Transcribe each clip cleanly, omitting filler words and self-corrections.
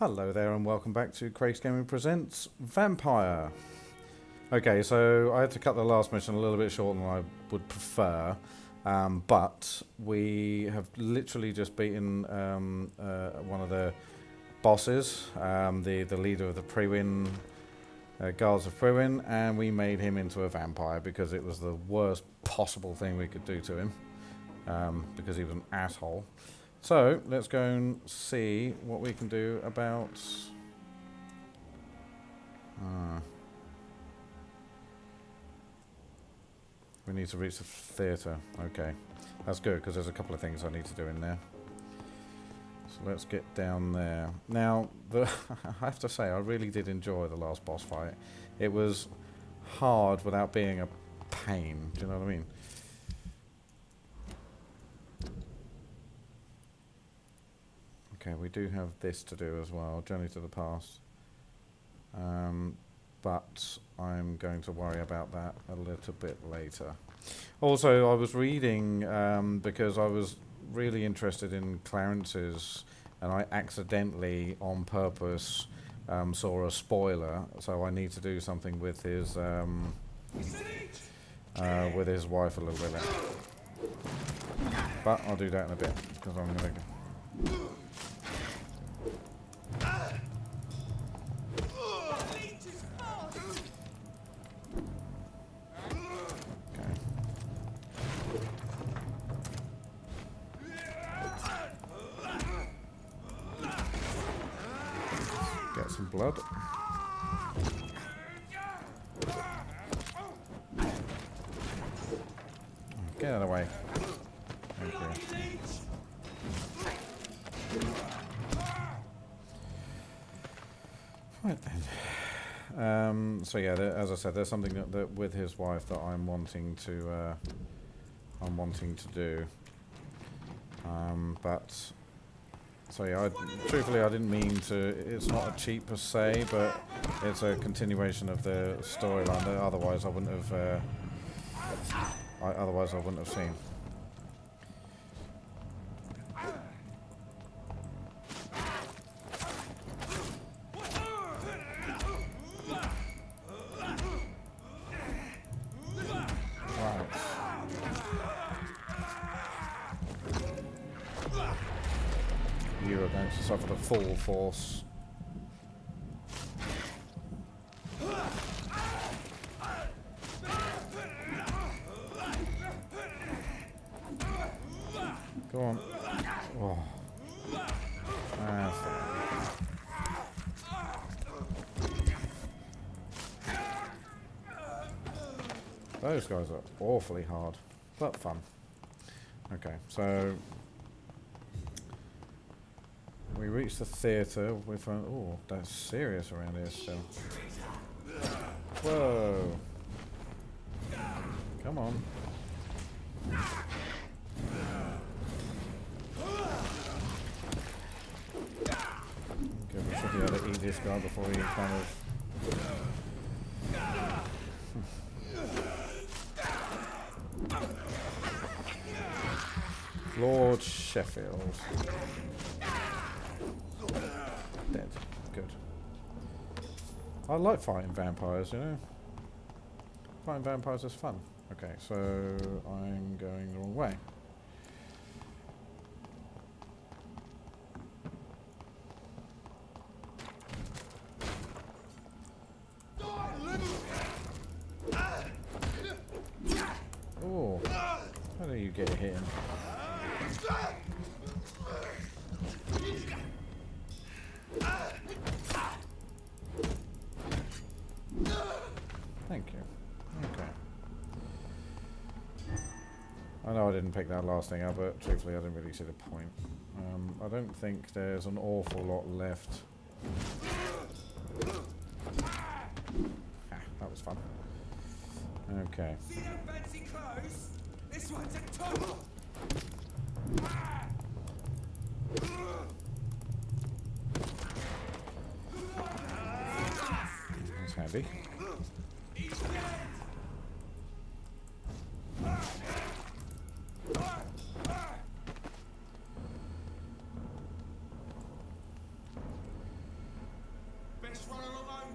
Hello there and welcome back to Kraise Gaming Presents Vampyr. Okay, so I had to cut the last mission a little bit shorter than I would prefer, but we have literally just beaten one of the bosses, the leader of the Prewin, Guards of Prewin, and we made him into a vampire because it was the worst possible thing we could do to him, because he was an asshole. So, let's go and see what we can do about... we need to reach the theatre. Okay. That's good, because there's a couple of things I need to do in there. So let's get down there. Now, I have to say, I really did enjoy the last boss fight. It was hard without being a pain. Do you know what I mean? Okay, we do have this to do as well, Journey to the Past. But I'm going to worry about that a little bit later. Also, I was reading, because I was really interested in Clarence's, and I accidentally, on purpose, saw a spoiler, so I need to do something with his wife a little bit later. But I'll do that in a bit, because I'm going to... Get some blood. Get out of the way. Thank you. Right then. So yeah, as I said, there's something that with his wife that I'm wanting to do. But so yeah, truthfully, I didn't mean to. It's not a cheat per se, but it's a continuation of the storyline that otherwise I wouldn't have. Otherwise, I wouldn't have seen. You are going to suffer the full force. Go on. Oh. Those guys are awfully hard, but fun. Okay, so we reached the theatre with an... Oh, that's serious around here still. Whoa. Come on. Okay, we should be able to eat this guy before he kind of... Lord Sheffield. Dead. Good. I like fighting vampires, you know. Fighting vampires is fun. Okay, so I'm going the wrong way. Oh, how do you get hit? Thank you. Okay. I know I didn't pick that last thing up, but truthfully I didn't really see the point. I don't think there's an awful lot left. That was fun. Okay. See that fancy clothes? This one's a top. That's handy.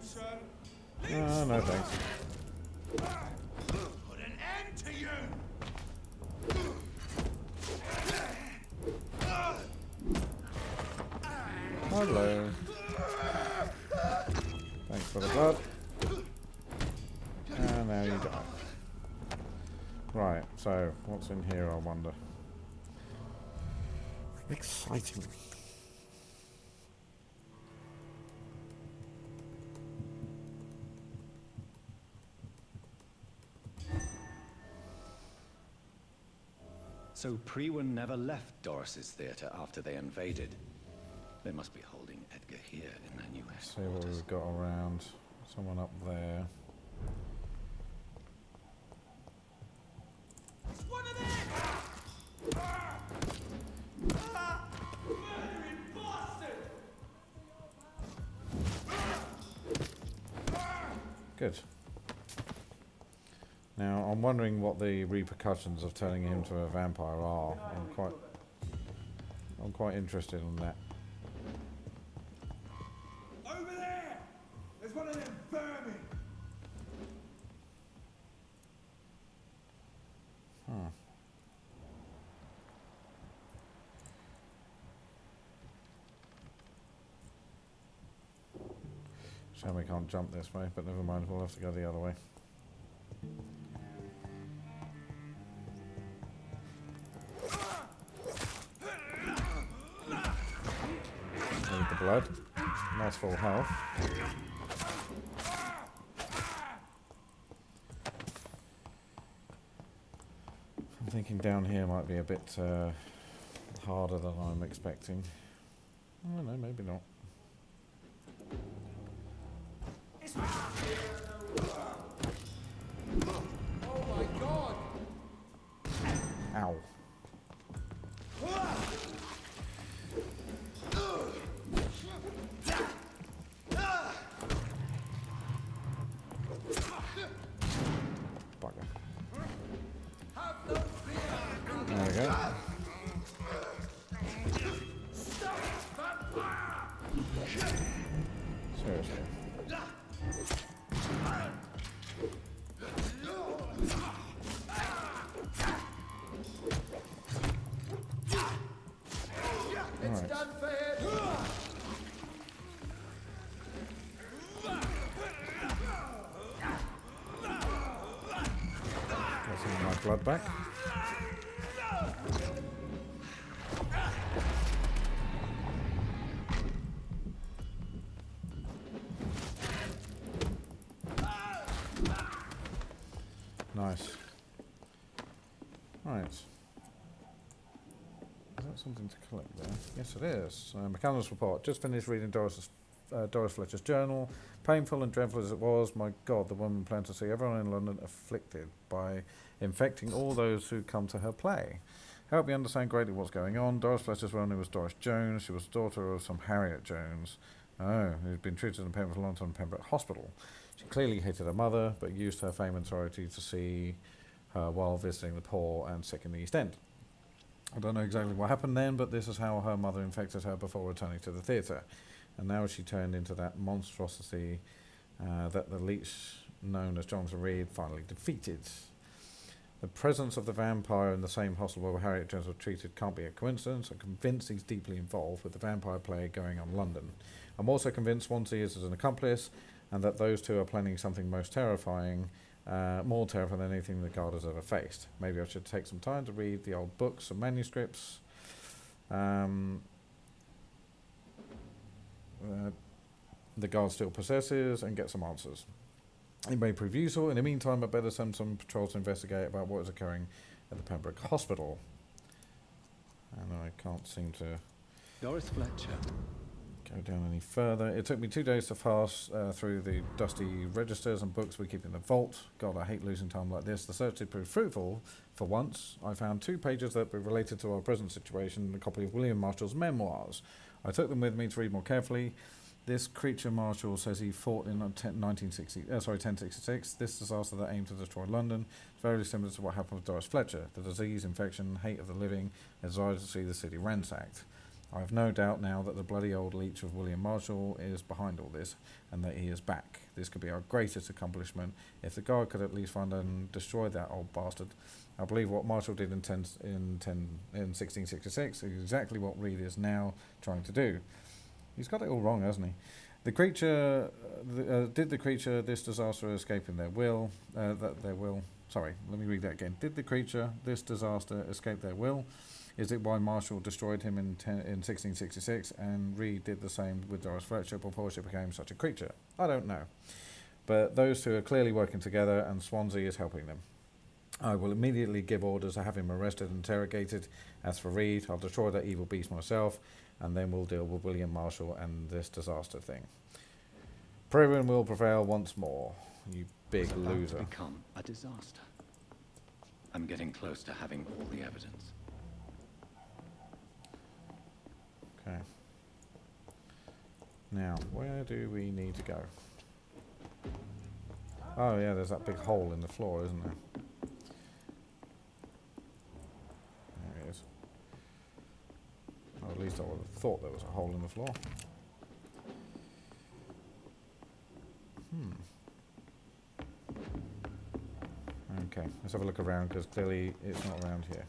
sir. Oh, no thanks. Put an end to you. Hello. Thanks for the blood. And now you die. Right, so what's in here, I wonder? Exciting. So Priwen never left Doris's theatre after they invaded. They must be holding Edgar here in their new Let's see what headquarters. we've got around. Someone up there. It's one of them. Murdering bastard. Good. Now, I'm wondering what the repercussions of turning him to a vampire are. I'm quite interested in that. Over there. There's one of them vermin. Huh. Shame we can't jump this way, but never mind, we'll have to go the other way. Need the blood. Nice full health. I'm thinking down here might be a bit harder than I'm expecting. I don't know, maybe not. Oh my god. Ow. Bugger. Have no fear. There we go. Seriously. It's Right. done for him. Got some of my blood back. Nice. Right. Is that something to collect there? Yes, it is. McCallum's report. Just finished reading Doris Fletcher's journal. Painful and dreadful as it was, my God, the woman planned to see everyone in London afflicted by infecting all those who come to her play. Help me understand greatly what's going on. Doris Fletcher's real name was Doris Jones. She was daughter of some Harriet Jones, who'd been treated in Pembroke for a long time in Pembroke Hospital. She clearly hated her mother, but used her fame and notoriety to see her while visiting the poor and sick in the East End. I don't know exactly what happened then, but this is how her mother infected her before returning to the theatre. And now she turned into that monstrosity that the leech known as Jonathan Reed finally defeated. The presence of the vampire in the same hospital where Harriet Jones was treated can't be a coincidence. I'm convinced he's deeply involved with the vampire play going on in London. I'm also convinced Swansea is an accomplice, and that those two are planning something most terrifying, more terrifying than anything the guard has ever faced. Maybe I should take some time to read the old books and manuscripts. The guard still possesses, and get some answers. It may prove useful. In the meantime, I better send some patrols to investigate about what is occurring at the Pembroke Hospital. And I can't seem to Doris Fletcher. go down any further. It took me 2 days to pass through the dusty registers and books we keep in the vault. God, I hate losing time like this. The search did prove fruitful for once. I found 2 pages that were related to our present situation and a copy of William Marshall's memoirs. I took them with me to read more carefully. This creature Marshall says he fought in 1066. This disaster that aimed to destroy London is very similar to what happened with Doris Fletcher. The disease, infection, hate of the living, a desire to see the city ransacked. I have no doubt now that the bloody old leech of William Marshall is behind all this, and that he is back. This could be our greatest accomplishment. If the guard could at least find and destroy that old bastard. I believe what Marshall did in 1666 is exactly what Reed is now trying to do. He's got it all wrong, hasn't he? The creature, did the creature this disaster escape in their will? Sorry, let me read that again. Did the creature this disaster escape their will? Is it why Marshall destroyed him in 1666 and Reed did the same with Doris Fletcher before she became such a creature? I don't know. But those two are clearly working together and Swansea is helping them. I will immediately give orders to have him arrested and interrogated. As for Reed, I'll destroy that evil beast myself, and then we'll deal with William Marshall and this disaster thing. Previn will prevail once more, you big loser. It's become a disaster. I'm getting close to having all the evidence. Okay. Now, where do we need to go? Oh yeah, there's that big hole in the floor, isn't there? There it is. Or at least I would have thought there was a hole in the floor. Okay, let's have a look around because clearly it's not around here.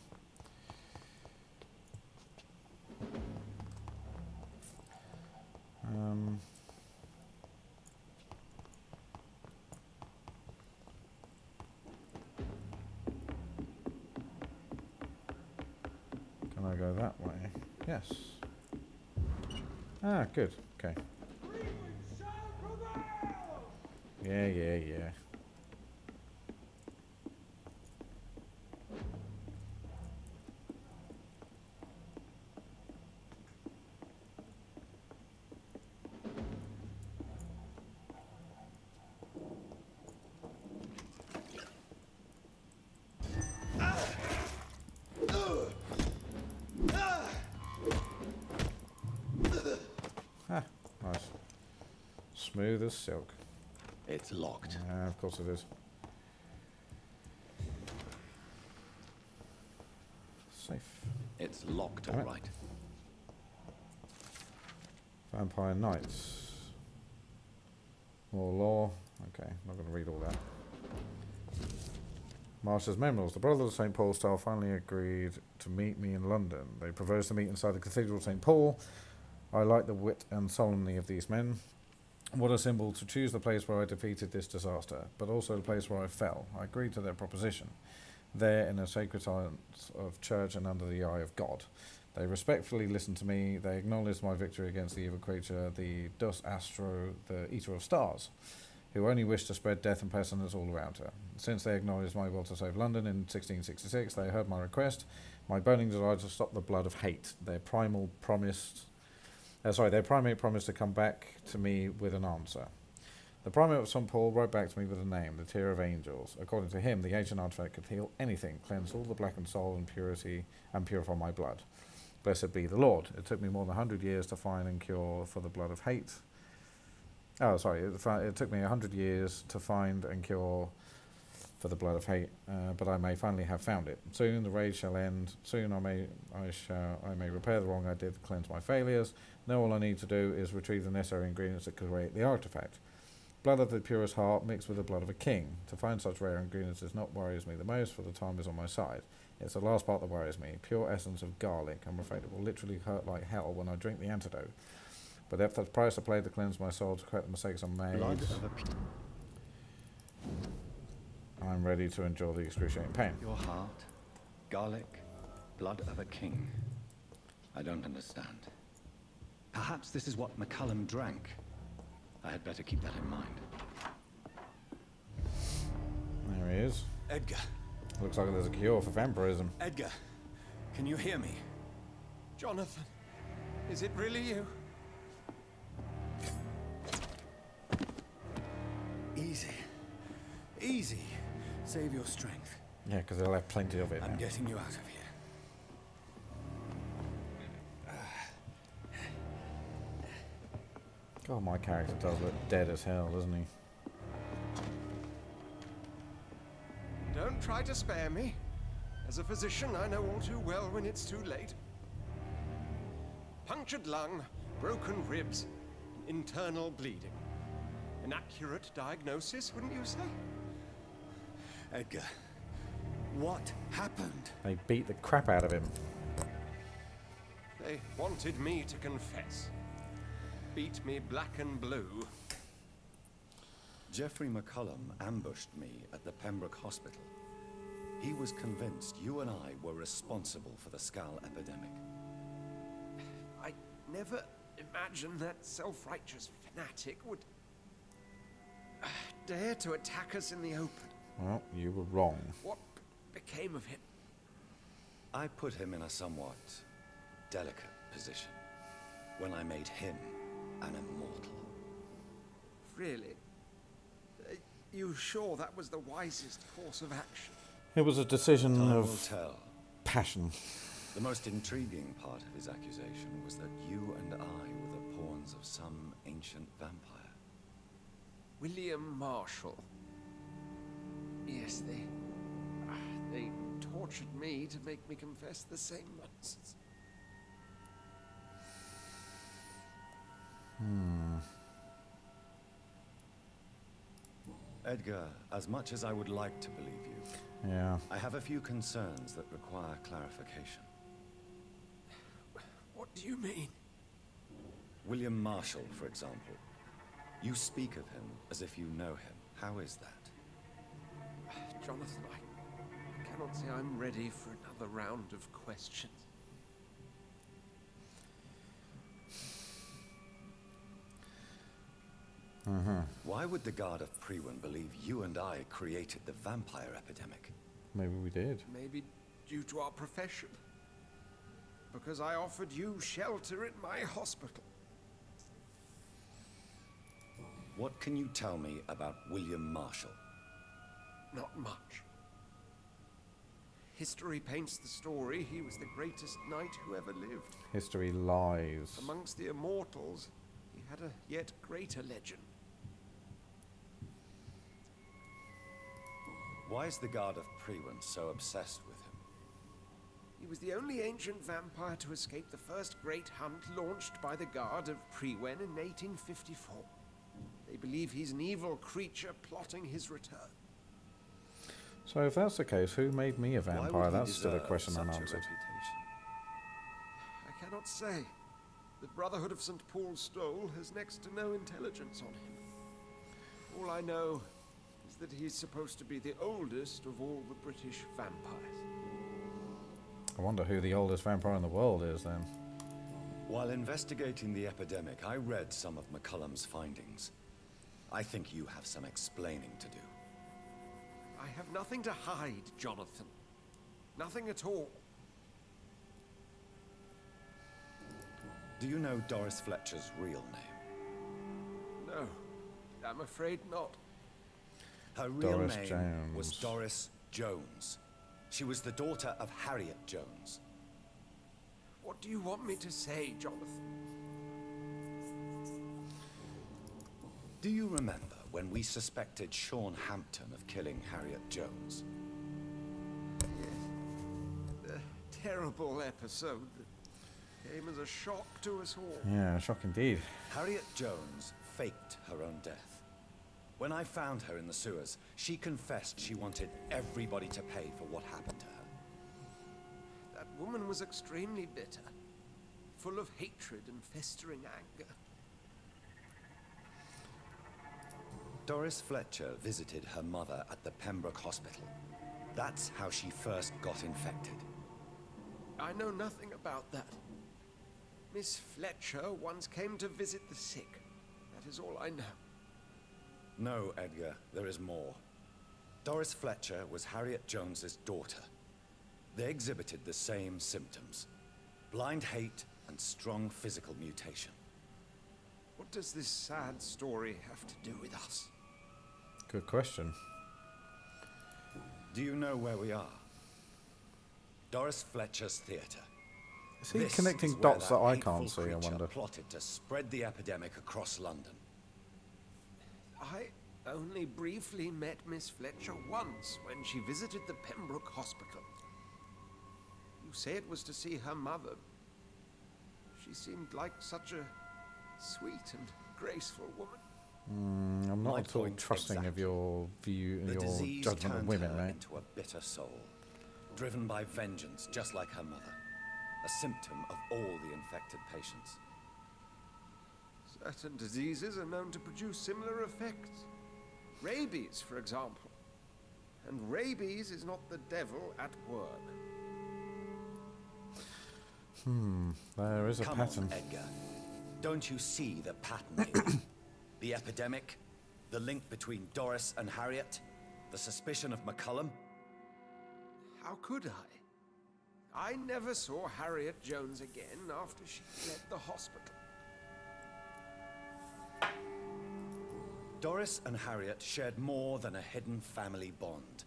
Can I go that way? Yes. Ah, good. Okay. Yeah. Nice. Smooth as silk. It's locked. Yeah, of course it is. Safe. It's locked, Damn all it. right. Vampire Knights. More law. Okay, not going to read all that. Master's Memorials. The Brothers of St. Paul style finally agreed to meet me in London. They proposed to meet inside the Cathedral of St. Paul. I like the wit and solemnity of these men. What a symbol to choose the place where I defeated this disaster, but also the place where I fell. I agreed to their proposition. There, in a sacred silence of church and under the eye of God. They respectfully listened to me. They acknowledged my victory against the evil creature, the Dus Astro, the Eater of Stars, who only wished to spread death and pestilence all around her. Since they acknowledged my will to save London in 1666, they heard my request, my burning desire to stop the blood of hate. Their primate promised to come back to me with an answer. The Primate of St. Paul wrote back to me with a name, the Tear of Angels. According to him, the ancient artifact could heal anything, cleanse all the blackened soul and purify my blood. Blessed be the Lord. It took me more than 100 years to find and cure for the blood of hate. It took me 100 years to find and cure for the blood of hate, but I may finally have found it. Soon the rage shall end. Soon I may repair the wrong I did, cleanse my failures. Now all I need to do is retrieve the necessary ingredients that create the artifact. Blood of the purest heart mixed with the blood of a king. To find such rare ingredients is not worries me the most, for the time is on my side. It's the last part that worries me. Pure essence of garlic. I'm afraid it will literally hurt like hell when I drink the antidote. But if that's the price I paid to cleanse my soul, to correct the mistakes I made, I'm ready to endure the excruciating pain. Your heart, garlic, blood of a king. I don't understand. Perhaps this is what McCullum drank. I had better keep that in mind. There he is. Edgar. Looks like there's a cure for vampirism. Edgar, can you hear me? Jonathan, is it really you? Easy. Easy. Save your strength. Yeah, because they'll have plenty of it I'm now. getting you out of here. God, my character does look dead as hell, doesn't he? Don't try to spare me. As a physician, I know all too well when it's too late. Punctured lung, broken ribs, internal bleeding. An accurate diagnosis, wouldn't you say? Edgar, what happened? They beat the crap out of him. They wanted me to confess. Beat me black and blue. Jeffrey McCullum ambushed me at the Pembroke Hospital. He was convinced you and I were responsible for the skal epidemic. I never imagined that self-righteous fanatic would dare to attack us in the open. Well, you were wrong. What became of him? I put him in a somewhat delicate position when I made him an immortal. Really? You sure that was the wisest course of action? It was a decision Time will of tell. passion. The most intriguing part of his accusation was that you and I were the pawns of some ancient vampire. William Marshall. Yes, they tortured me to make me confess the same nonsense. Edgar, as much as I would like to believe you, Yeah. I have a few concerns that require clarification. What do you mean? William Marshall, for example. You speak of him as if you know him. How is that? Jonathan, I cannot say I'm ready for another round of questions. Why would the Guard of Priwen believe you and I created the vampire epidemic? Maybe we did. Maybe due to our profession. Because I offered you shelter in my hospital. What can you tell me about William Marshall? Not much. History paints the story he was the greatest knight who ever lived. History lies. Amongst the immortals, he had a yet greater legend. Why is the Guard of Priwen so obsessed with him? He was the only ancient vampire to escape the first great hunt launched by the Guard of Priwen in 1854. They believe he's an evil creature plotting his return. So if that's the case, who made me a Why vampire? would he That's still a deserve question such a unanswered. reputation? I cannot say. The Brotherhood of St. Paul's Stole has next to no intelligence on him. All I know is that he's supposed to be the oldest of all the British vampires. I wonder who the oldest vampire in the world is then. While investigating the epidemic, I read some of McCullum's findings. I think you have some explaining to do. I have nothing to hide, Jonathan. Nothing at all. Do you know Doris Fletcher's real name? No, I'm afraid not. Her real Doris name Jones. was Doris Jones. She was the daughter of Harriet Jones. What do you want me to say, Jonathan? Do you remember when we suspected Sean Hampton of killing Harriet Jones? Yes. A terrible episode that came as a shock to us all. Yeah, shock indeed. Harriet Jones faked her own death. When I found her in the sewers, she confessed she wanted everybody to pay for what happened to her. That woman was extremely bitter, full of hatred and festering anger. Doris Fletcher visited her mother at the Pembroke Hospital. That's how she first got infected. I know nothing about that. Miss Fletcher once came to visit the sick. That is all I know. No, Edgar, there is more. Doris Fletcher was Harriet Jones's daughter. They exhibited the same symptoms: blind hate and strong physical mutation. What does this sad story have to do with us? Good question. Do you know where we are? Doris Fletcher's theatre. Is he This connecting is where dots that I hateful can't see, I creature wonder? plotted to spread the epidemic across London. I only briefly met Miss Fletcher once when she visited the Pembroke Hospital. You say it was to see her mother. She seemed like such a sweet and graceful woman. I'm not My at all point trusting of exactly. your view, The your disease judgment of turned women, her mate. into a bitter soul, driven by vengeance, just like her mother. A symptom of all the infected patients. Certain diseases are known to produce similar effects. Rabies, for example. And rabies is not the devil at work. There is a Come pattern. on, Edgar. Don't you see the pattern here? The epidemic, the link between Doris and Harriet, the suspicion of McCullum. How could I? I never saw Harriet Jones again after she fled the hospital. Doris and Harriet shared more than a hidden family bond.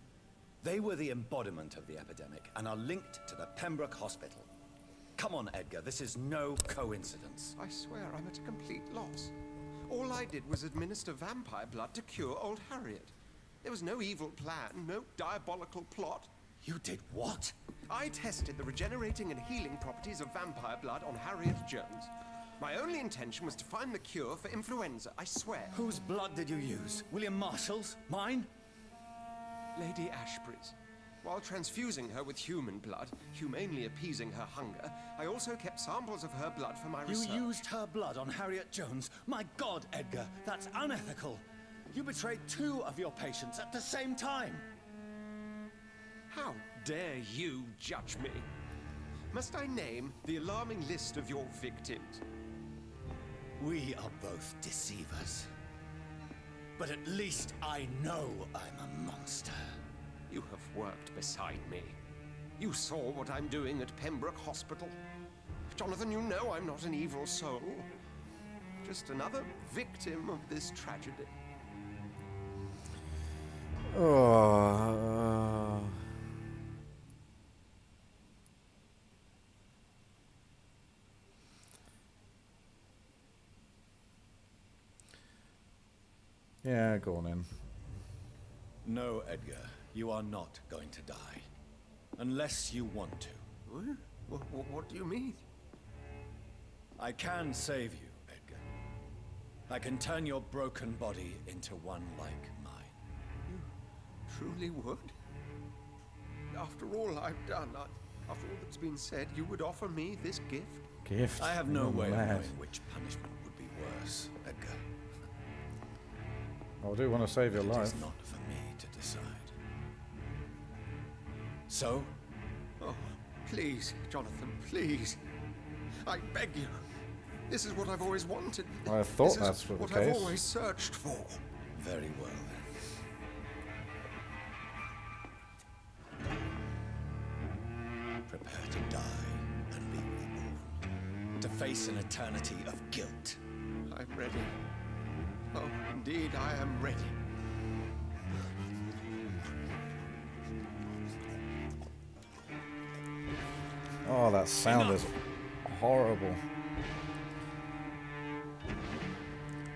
They were the embodiment of the epidemic and are linked to the Pembroke Hospital. Come on, Edgar, this is no coincidence. I swear I'm at a complete loss. All I did was administer vampire blood to cure old Harriet. There was no evil plan, no diabolical plot. You did what? I tested the regenerating and healing properties of vampire blood on Harriet Jones. My only intention was to find the cure for influenza, I swear. Whose blood did you use? William Marshall's? Mine? Lady Ashbury's. While transfusing her with human blood, humanely appeasing her hunger, I also kept samples of her blood for my research. You used her blood on Harriet Jones? My God, Edgar, that's unethical. You betrayed 2 of your patients at the same time. How dare you judge me? Must I name the alarming list of your victims? We are both deceivers. But at least I know I'm a monster. You have worked beside me. You saw what I'm doing at Pembroke Hospital. Jonathan, you know I'm not an evil soul. Just another victim of this tragedy. Oh. Yeah, go on in. No, Edgar, you are not going to die. Unless you want to. What do you mean? I can save you, Edgar. I can turn your broken body into one like mine. You truly would? After all I've done, after all that's been said, you would offer me this gift? Gift? I have no You're way of mad. knowing which punishment would be worse, Edgar. I do want to save your It life. is not for me to decide. So, Oh, please, Jonathan, please. I beg you. This is what I've always wanted. I thought This that's is what the what I've case. always searched for. very well then. Prepare to die and be reborn. To face an eternity of guilt. I'm ready. Oh, indeed, I am ready. Oh, that sound is horrible.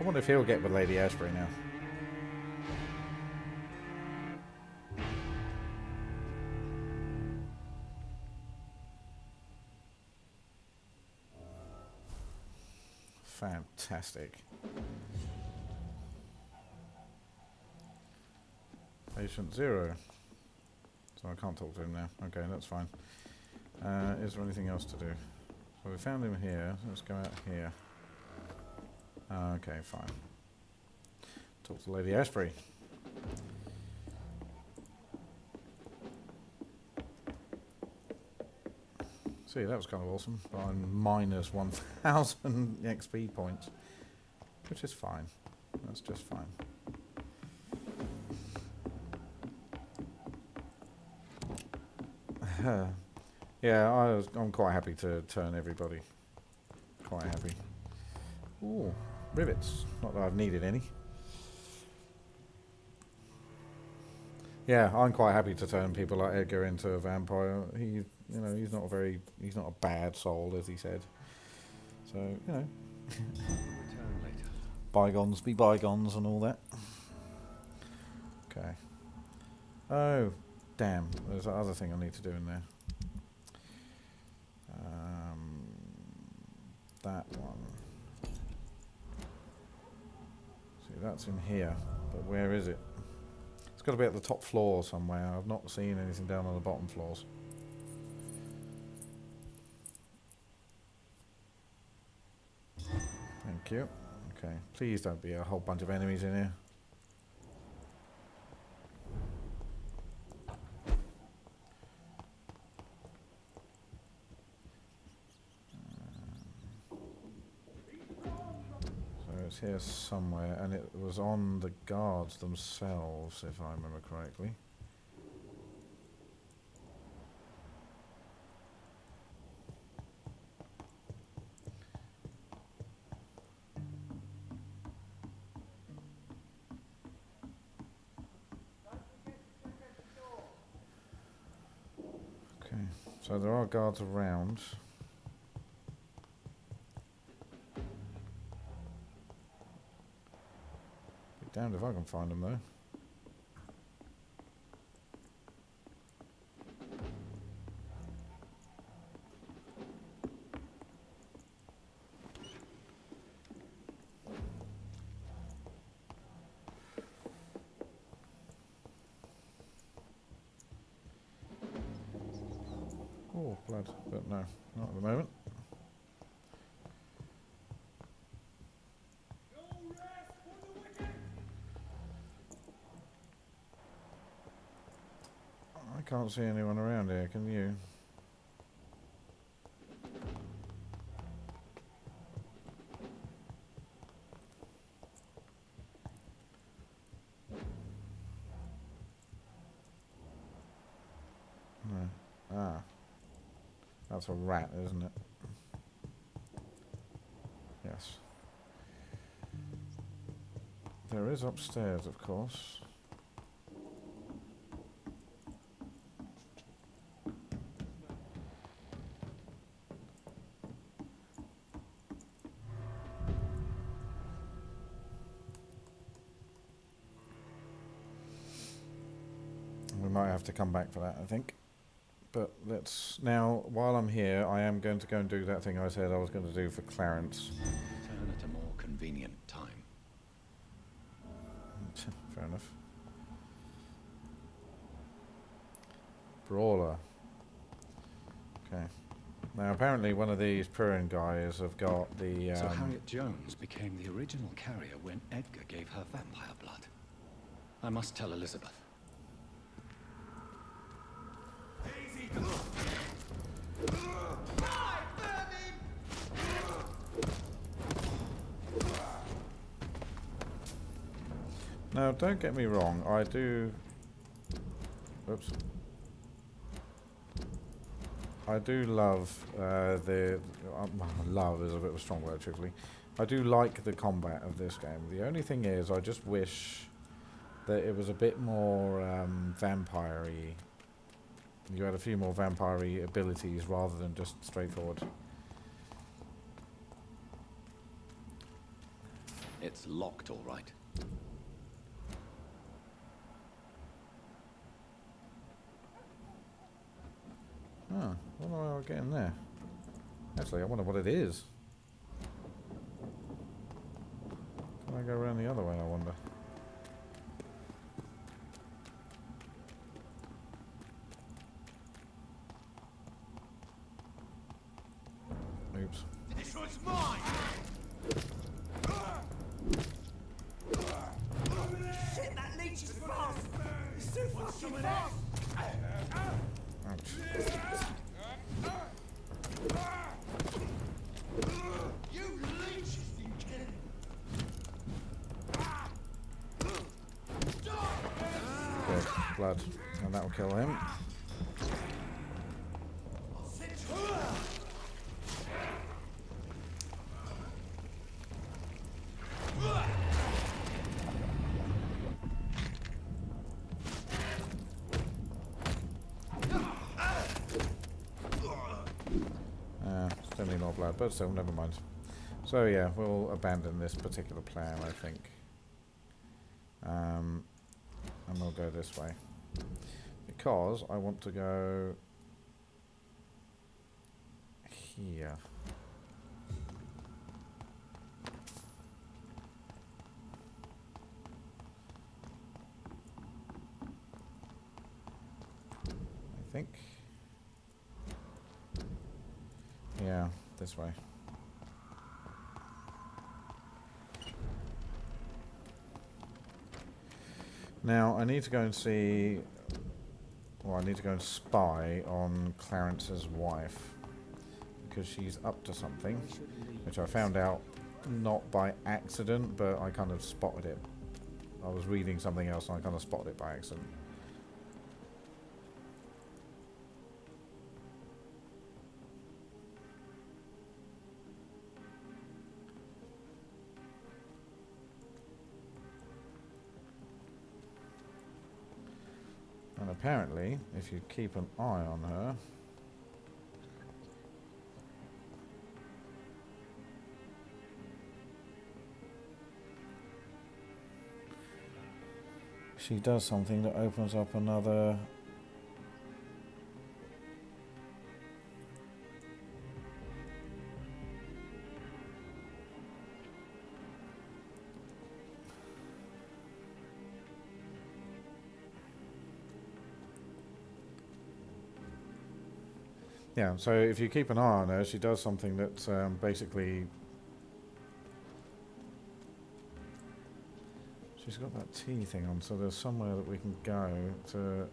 I wonder if he'll get with Lady Ashbury now. Fantastic. Patient 0. So I can't talk to him now. Okay, that's fine. Is there anything else to do? So we found him here. Let's go out here. Okay, fine. Talk to Lady Ashbury. See, that was kind of awesome. But I'm minus 1,000 XP points, which is fine. That's just fine. Yeah, I'm quite happy to turn everybody. Quite happy. Ooh, rivets. Not that I've needed any. Yeah, I'm quite happy to turn people like Edgar into a vampire. He's not a bad soul, as he said. So, Return later. bygones be bygones and all that. Okay. Oh, damn. There's that other thing I need to do in there. that one. See, that's in here, but where is it? It's got to be at the top floor somewhere. I've not seen anything down on the bottom floors. Thank you. Okay, please don't be a whole bunch of enemies in here. It's here somewhere, and it was on the guards themselves, if I remember correctly. Okay, so there are guards around. Damned if I can find them though. Oh, blood, but no, not at the moment. I can't see anyone around here, can you? No. Ah. That's a rat, isn't it? Yes. There is upstairs, of course. We might have to come back for that, I think. But let's... Now, while I'm here, I am going to go and do that thing I said I was going to do for Clarence. Return at a more convenient time. Fair enough. Brawler. Okay. Now, apparently one of these Purin guys have got the... So Harriet Jones became the original carrier when Edgar gave her vampire blood. I must tell Elizabeth. Now, don't get me wrong, I do... Oops. I do love the... love is a bit of a strong word, truthfully. I do like the combat of this game. The only thing is, I just wish that it was a bit more vampire-y. You had a few more vampire-y abilities rather than just straightforward. It's locked, all right. Ah, what do I get in there? Actually, I wonder what it is. Can I go around the other way, I wonder? Oops. This one's mine! Shit, that leech is fast! It's too fucking fast! Ouch. You leech, you kid! Okay, blood. And that'll kill him. Still need more blood, but still, never mind. So yeah, we'll abandon this particular plan, I think. And we'll go this way. Because I want to go here. think. Yeah, this way. Now, I need to go and see... Well, I need to go and spy on Clarence's wife. Because she's up to something. Which I found out not by accident, but I kind of spotted it. I was reading something else and I kind of spotted it by accident. And apparently, if you keep an eye on her... she does something that opens up another... Yeah, so if you keep an eye on her, she does something that basically... She's got that T thing on, so there's somewhere that we can go to...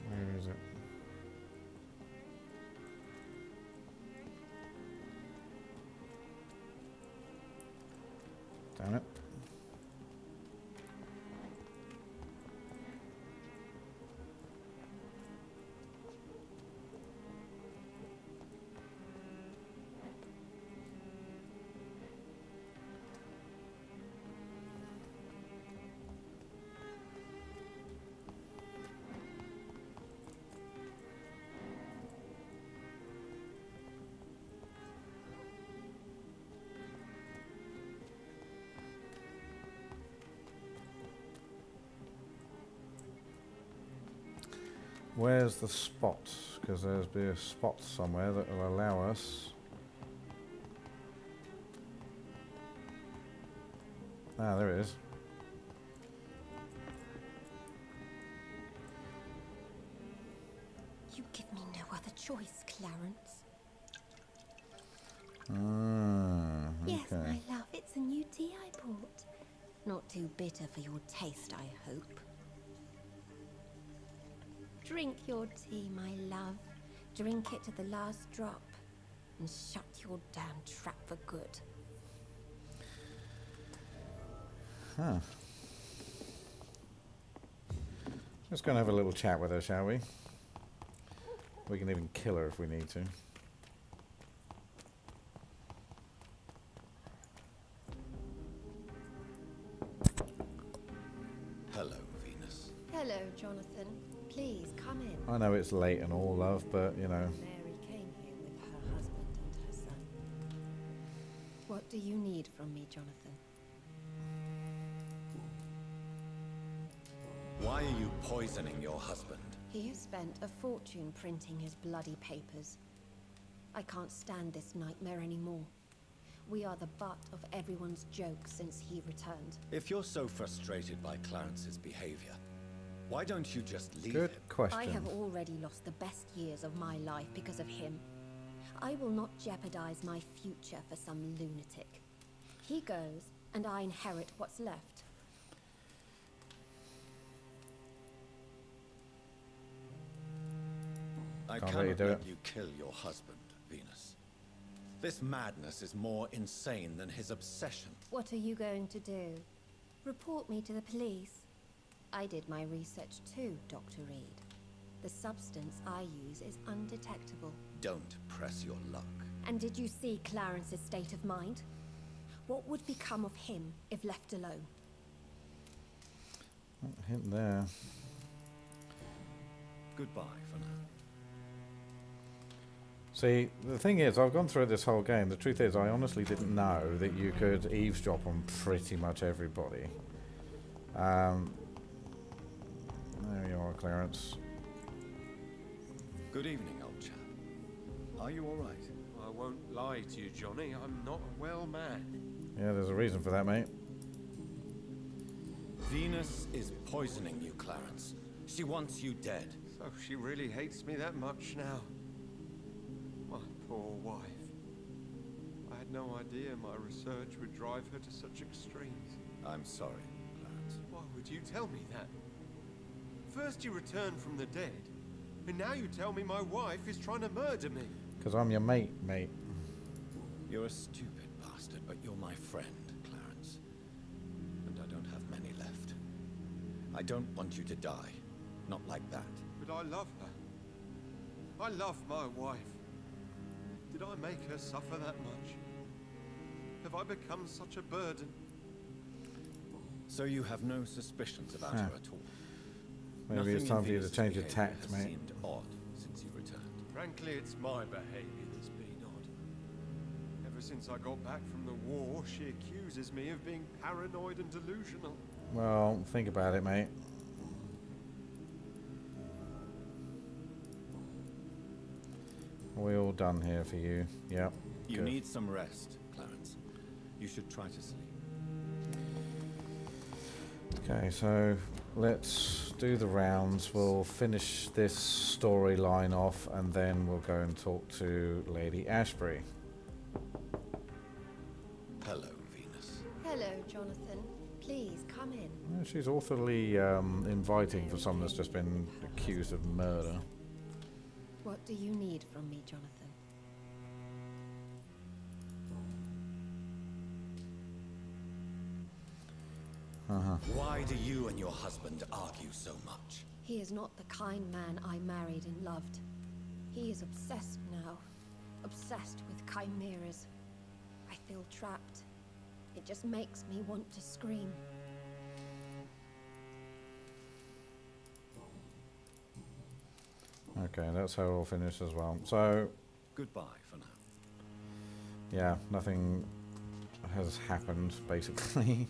Where is it? Damn it. Where's the spot? Because there's be a spot somewhere that will allow us... Ah, there it is. You give me no other choice, Clarence. Ah, okay. Yes, my love, it's a new tea I bought. Not too bitter for your taste, I hope. Drink your tea, my love. Drink it to the last drop. And shut your damn trap for good. Huh. Let's go and have a little chat with her, shall we? We can even kill her if we need to. Hello, Venus. Hello, Jonathan. Please, come in. I know it's late and all, love, but, you know... Mary came here with her husband and her son. What do you need from me, Jonathan? Why are you poisoning your husband? He has spent a fortune printing his bloody papers. I can't stand this nightmare anymore. We are the butt of everyone's joke since he returned. If you're so frustrated by Clarence's behavior, why don't you just leave Good him? question. I have already lost the best years of my life because of him. I will not jeopardize my future for some lunatic. He goes, and I inherit what's left. I Can't let you cannot do let it. you kill your husband, Venus. This madness is more insane than his obsession. What are you going to do? Report me to the police? I did my research too, Dr. Reed. The substance I use is undetectable. Don't press your luck. And did you see Clarence's state of mind? What would become of him if left alone? Hint there. Goodbye for now. See, the thing is, I've gone through this whole game. The truth is, I honestly didn't know that you could eavesdrop on pretty much everybody. There you are, Clarence. Good evening, old chap. Are you all right? I won't lie to you, Johnny. I'm not a well man. Yeah, there's a reason for that, mate. Venus is poisoning you, Clarence. She wants you dead. So she really hates me that much now. My poor wife. I had no idea my research would drive her to such extremes. I'm sorry, Clarence. Why would you tell me that? First you returned from the dead, and now you tell me my wife is trying to murder me. Because I'm your mate, mate. You're a stupid bastard, but you're my friend, Clarence. And I don't have many left. I don't want you to die. Not like that. But I love her. I love my wife. Did I make her suffer that much? Have I become such a burden? So you have no suspicions about her at all? Maybe it's time for you to change your tact, has mate. seemed odd since you returned. Frankly, it's my behavior that's been odd. Ever since I got back from the war, she accuses me of being paranoid and delusional. Well, think about it, mate. Are we all done here for you? Yep. You Good. need some rest, Clarence. You should try to sleep. Okay, so let's do the rounds. We'll finish this storyline off and then we'll go and talk to Lady Ashbury. Hello, Venus. Hello, Jonathan. Please, come in. Yeah, she's awfully inviting for someone that's just been accused of murder. What do you need from me, Jonathan? Why do you and your husband argue so much? He is not the kind man I married and loved. He is obsessed now. Obsessed with chimeras. I feel trapped. It just makes me want to scream. Okay, that's how we'll finish as well. So, Goodbye for now. yeah, nothing has happened, basically.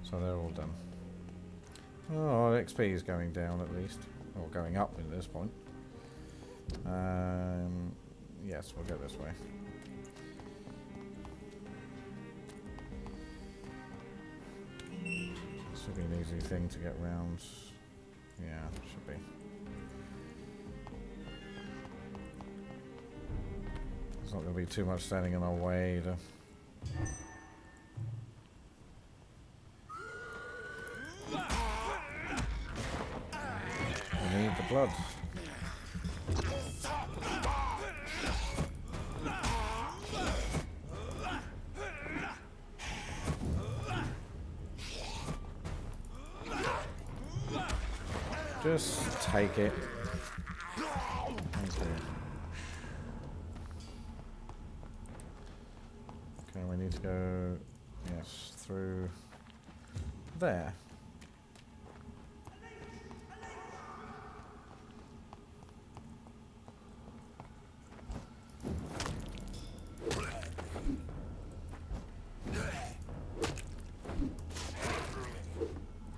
So they're all done. Oh, our XP is going down at least. Or going up at this point. Yes, we'll go this way. This should be an easy thing to get round. Yeah, should be. There's not going to be too much standing in our way either. We need the blood. Just take it. Thank you. Okay, we need to go, yes, through there.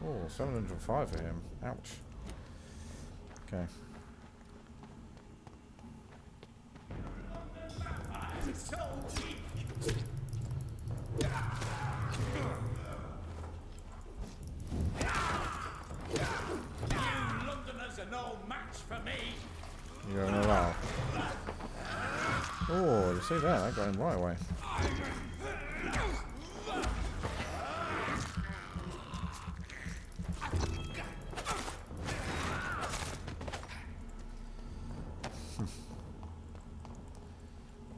Oh, 705 for him. Ouch. Okay. Londoners are no match for me. You're gonna allow. Oh, you see that? That got him right away.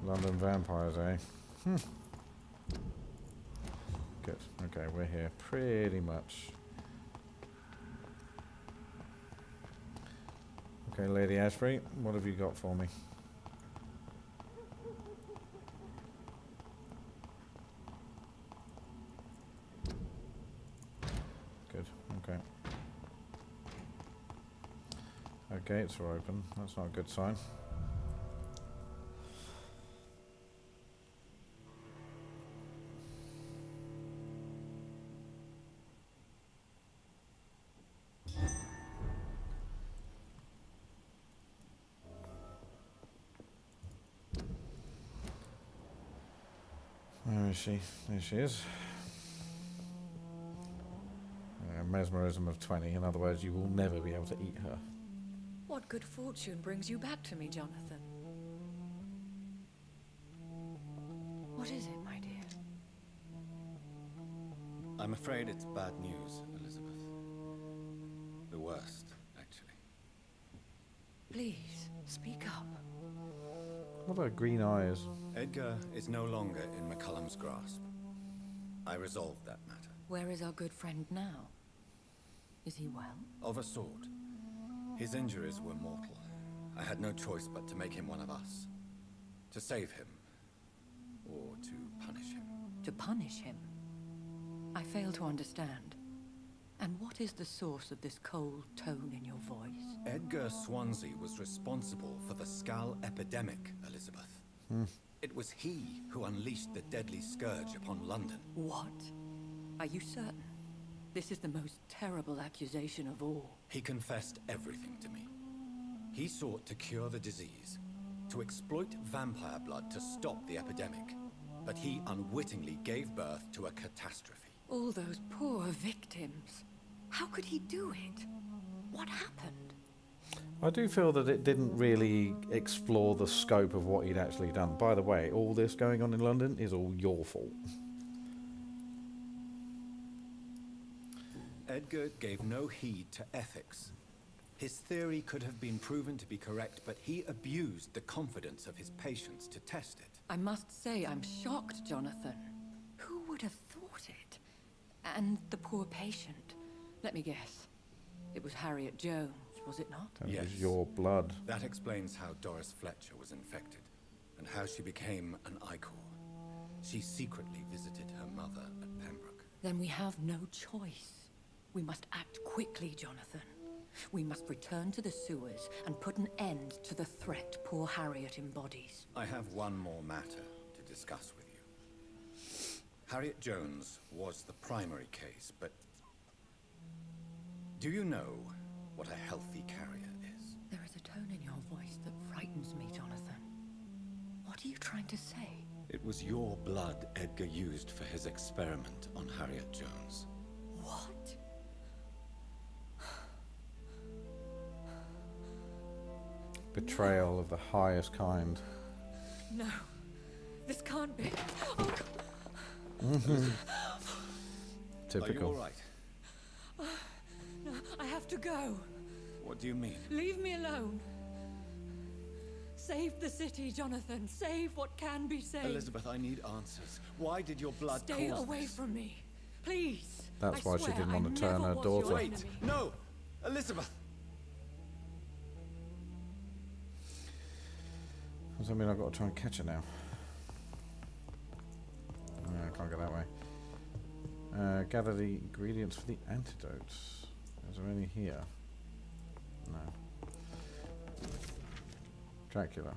London vampires, eh? Good. Okay, we're here pretty much. Okay, Lady Ashbury, what have you got for me? Good. Okay. Our gates are open. That's not a good sign. is she? There she is. Mesmerism of 20. In other words, you will never be able to eat her. What good fortune brings you back to me, Jonathan? What is it, my dear? I'm afraid it's bad news, Elizabeth. The worst, actually. Please, speak up. What are green eyes? Edgar is no longer in McCullum's grasp. I resolved that matter. Where is our good friend now? Is he well? Of a sort. His injuries were mortal. I had no choice but to make him one of us. To save him. Or to punish him. To punish him? I fail to understand. And what is the source of this cold tone in your voice? Edgar Swansea was responsible for the skal epidemic, Elizabeth. It was he who unleashed the deadly scourge upon London. What? Are you certain? This is the most terrible accusation of all. He confessed everything to me. He sought to cure the disease, to exploit vampire blood to stop the epidemic. But he unwittingly gave birth to a catastrophe. All those poor victims. How could he do it? What happened? I do feel that it didn't really explore the scope of what he'd actually done. By the way, all this going on in London is all your fault. Edgar gave no heed to ethics. His theory could have been proven to be correct, but he abused the confidence of his patients to test it. I must say I'm shocked, Jonathan. Who would have thought it? And the poor patient. Let me guess. It was Harriet Jones, was it not? That Yes. was your blood. That explains how Doris Fletcher was infected, and how she became an Icor. She secretly visited her mother at Pembroke. Then we have no choice. We must act quickly, Jonathan. We must return to the sewers and put an end to the threat poor Harriet embodies. I have one more matter to discuss with you. Harriet Jones was the primary case, but do you know what a healthy carrier is? There is a tone in your voice that frightens me, Jonathan. What are you trying to say? It was your blood Edgar used for his experiment on Harriet Jones. What? Betrayal of the highest kind. No. This can't be. Oh, God. Are you Typical. all right? No, I have to go. What do you mean? Leave me alone. Save the city, Jonathan. Save what can be saved. Elizabeth, I need answers. Why did your blood Stay cause away this? from me. Please. That's I why she swear didn't I want to turn never her was your daughter. Wait! enemy. No! Elizabeth! Does that mean I've got to try and catch her now? No, I can't go that way. Gather the ingredients for the antidotes. Is there any here? No. Dracula.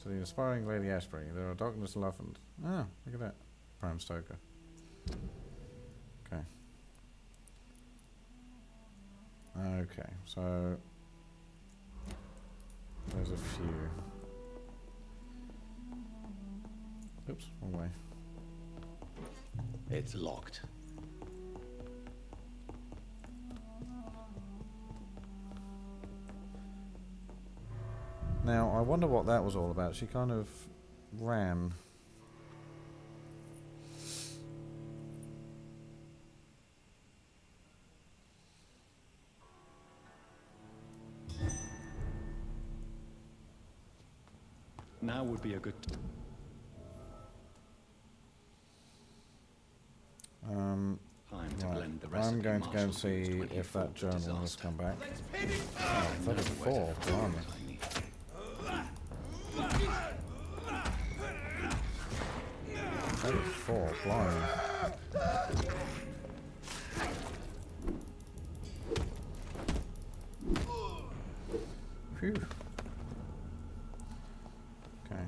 To the inspiring Lady Ashbury. There are darkness, love, and... Ah, look at that. Bram Stoker. Okay. Okay, so... There's a few. Oops, wrong way. It's locked. Now, I wonder what that was all about. She kind of ran. Now would be a good time to Right. blend the recipe. I'm going to go and Marshall used see when he if that fought the journal has disaster. come back. Oh, 34, blimey. 34, blimey. Phew. Okay.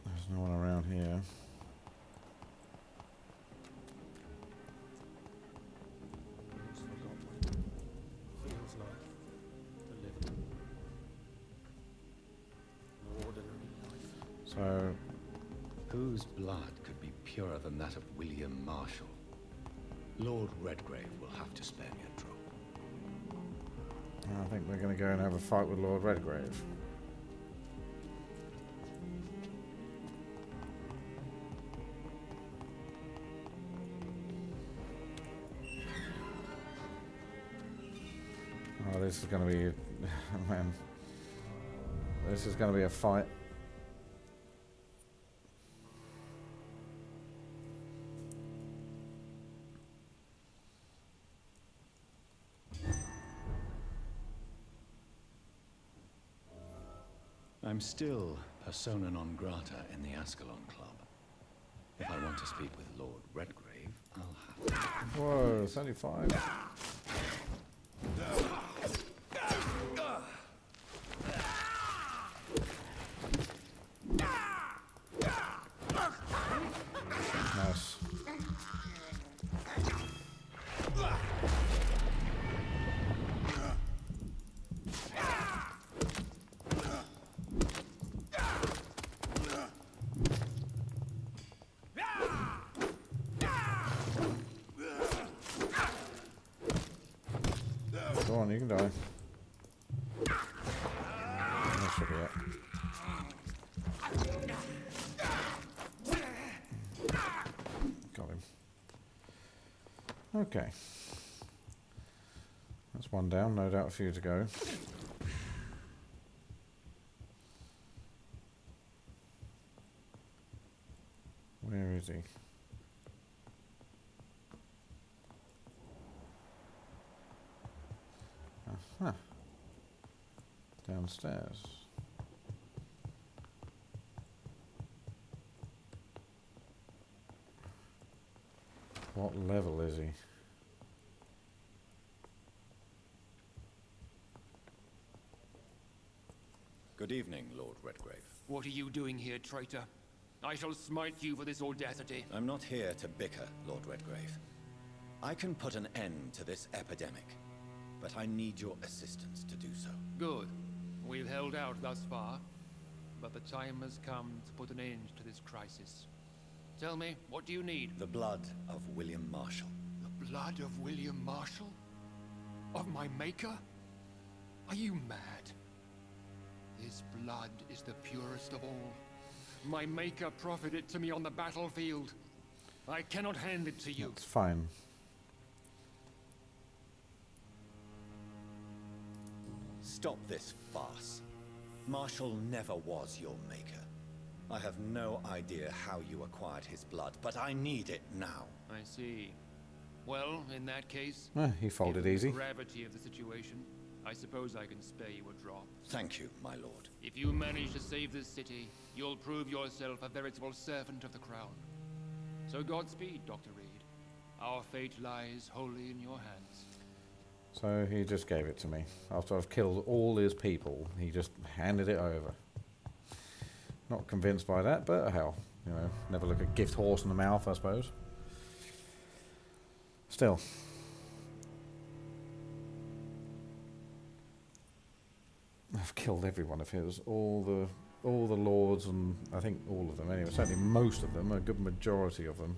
There's no one around here. So, Whose blood could be purer than that of William Marshall? Lord Redgrave will have to spare me a drop. I think we're going to go and have a fight with Lord Redgrave. Oh, this is going to be... man. This is going to be a fight. I'm still persona non grata in the Ascalon Club. If I want to speak with Lord Redgrave, I'll have to. Whoa, 35. Nice. Go on, you can die. That should be it. Got him. Okay. That's one down, no doubt a few to go. Where is he? Huh. Downstairs. What level is he? Good evening, Lord Redgrave. What are you doing here, traitor? I shall smite you for this audacity. I'm not here to bicker, Lord Redgrave. I can put an end to this epidemic, but I need your assistance to do so. Good. We've held out thus far, but the time has come to put an end to this crisis. Tell me, what do you need? The blood of William Marshall. The blood of William Marshall? Of my maker? Are you mad? His blood is the purest of all. My maker proffered it to me on the battlefield. I cannot hand it to you. It's fine. Stop this farce. Marshall never was your maker. I have no idea how you acquired his blood, but I need it now. I see. Well, in that case... He folded given easy. the gravity of the situation, I suppose I can spare you a drop. Thank you, my lord. If you manage to save this city, you'll prove yourself a veritable servant of the crown. So Godspeed, Dr. Reed. Our fate lies wholly in your hands. So he just gave it to me. After I've killed all his people, he just handed it over. Not convinced by that, but hell, you know, never look a gift horse in the mouth, I suppose. Still. I've killed every one of his, all the lords, and I think all of them anyway, certainly most of them, a good majority of them.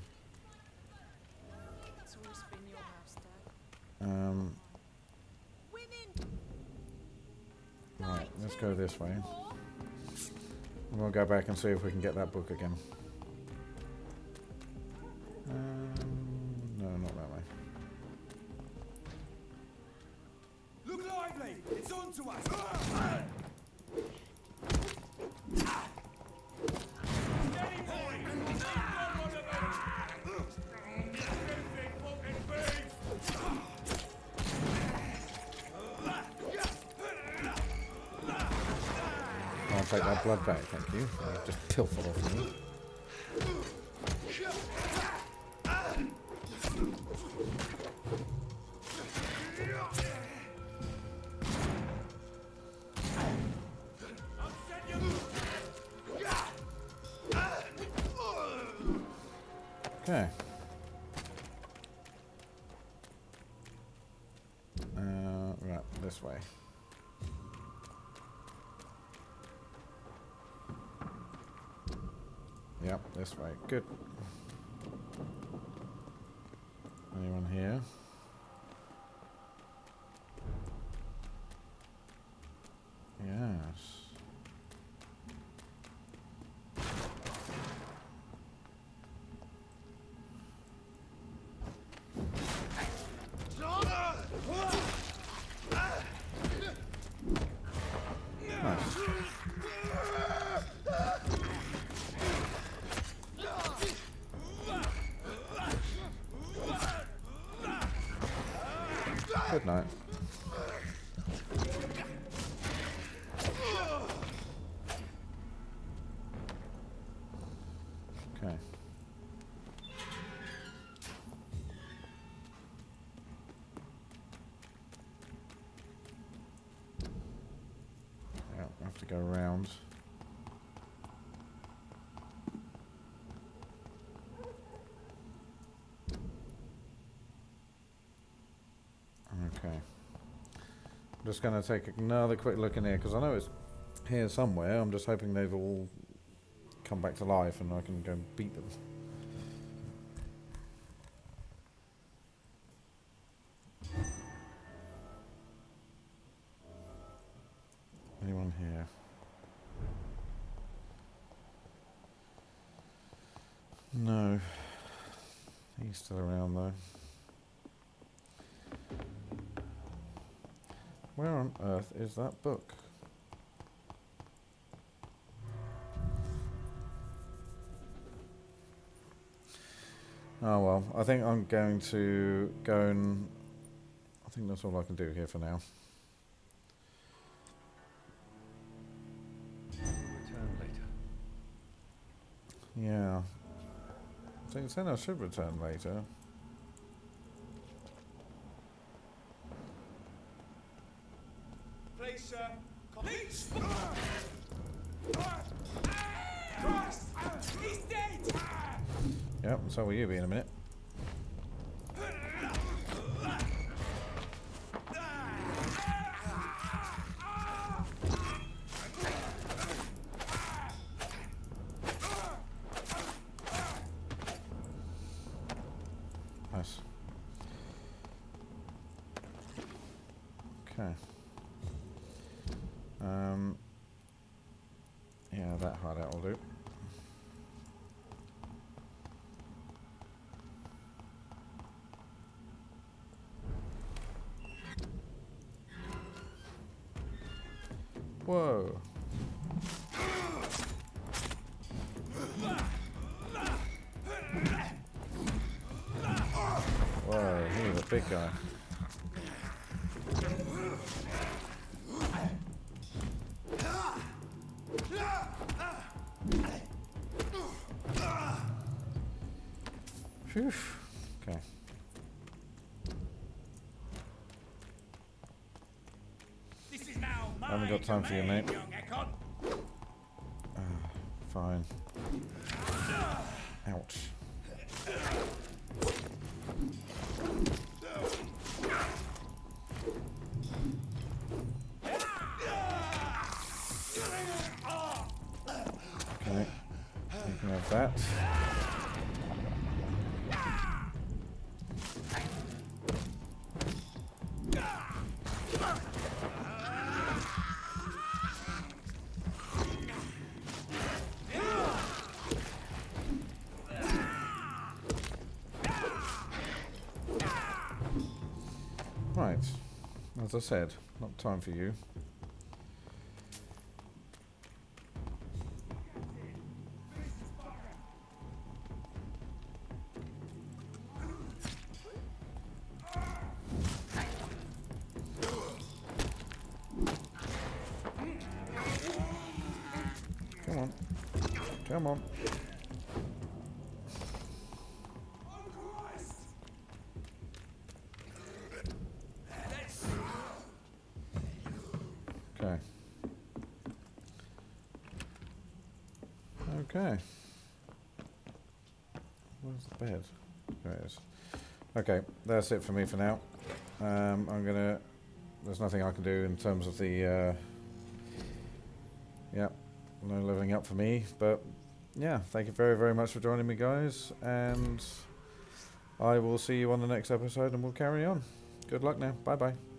It's always been your house, Dad. Right, let's go this way. We'll go back and see if we can get that book again. No, not that way. Look lively! It's on to us! I'll take that blood back, thank you. Just pilfered off me. Okay. Right, this way. Yep, this way. Good. Anyone here? Yes. Nice. Good night. Okay. Yeah, I have to go around. Okay. I'm just going to take another quick look in here because I know it's here somewhere. I'm just hoping they've all come back to life and I can go and beat them. Anyone here? No. He's still around though. Where on earth is that book? Oh well, I think I'm going to go and... I think that's all I can do here for now. Return later. Yeah. So you said I should return later. Please, sir. Please. Christ! He's dead! Yep, so will you be in a minute. Nice. Okay. Yeah, that hideout will do. Whoa. Whoa, he's a big guy. Phew. Okay. This is now my Haven't got time for you, mate. young Ekon. Fine. Ouch. Okay. You can have that. Right, as I said, not time for you. Come on, come on. Okay. Okay. Where's the bed? There it is. Okay, that's it for me for now. I'm gonna... There's nothing I can do in terms of the... yeah, no leveling up for me, but yeah, thank you very, very much for joining me, guys. And I will see you on the next episode and we'll carry on. Good luck now. Bye-bye.